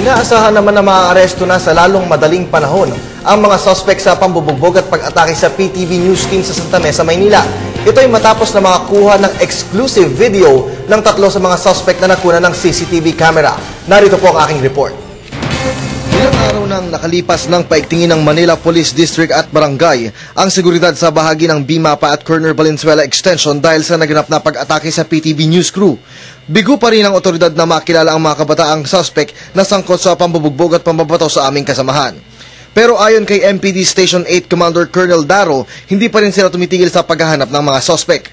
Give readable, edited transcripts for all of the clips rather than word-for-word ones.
Inaasahan naman na maaaresto na sa lalong madaling panahon ang mga suspect sa pambubugbog at pag-atake sa PTV News Team sa Santa Mesa, Maynila. Ito ay matapos na makakuha ng exclusive video ng tatlo sa mga suspect na nakuna ng CCTV camera. Narito po ang aking report. Ilang araw nang nakalipas ng paigtingin ng Manila Police District at Barangay ang seguridad sa bahagi ng Bimapa at Colonel Valenzuela Extension dahil sa naganap na pag-atake sa PTV News crew. Bigo pa rin ang otoridad na makilala ang mga kabataang suspect na sangkot sa pambubugbog at pambabato sa aming kasamahan. Pero ayon kay MPD Station 8 Commander Colonel Daro, hindi pa rin sila tumitigil sa paghahanap ng mga suspect.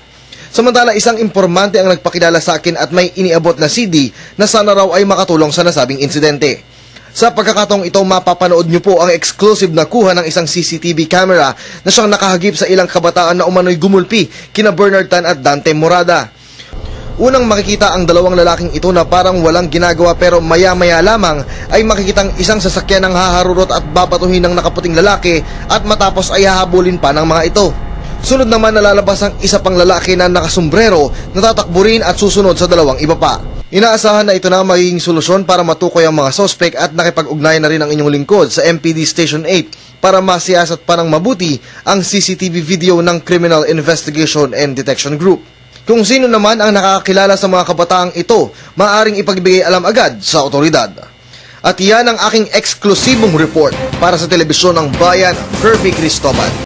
Samantala, isang impormante ang nagpakilala sa akin at may iniabot na CD na sana raw ay makatulong sa nasabing insidente. Sa pagkakataong ito, mapapanood niyo po ang exclusive na kuha ng isang CCTV camera na siyang nakahagip sa ilang kabataan na umano'y gumulpi kina Bernard Tan at Dante Morada. Unang makikita ang dalawang lalaking ito na parang walang ginagawa pero maya-maya lamang ay makikitang isang sasakyan ng haharurot at babatuhin ng nakaputing lalaki at matapos ay hahabulin pa ng mga ito. Sunod naman nalalabas ang isa pang lalaki na nakasombrero na tatakbo rin at susunod sa dalawang iba pa. Inaasahan na ito na magiging solusyon para matukoy ang mga sospek at nakipag-ugnayan na rin ang inyong lingkod sa MPD Station 8 para masiyasat pa ng mabuti ang CCTV video ng Criminal Investigation and Detection Group. Kung sino naman ang nakakakilala sa mga kabataang ito, maaaring ipagbigay alam agad sa otoridad. At yan ang aking eksklusibong report para sa telebisyon ng Bayan, Kirby Cristobal.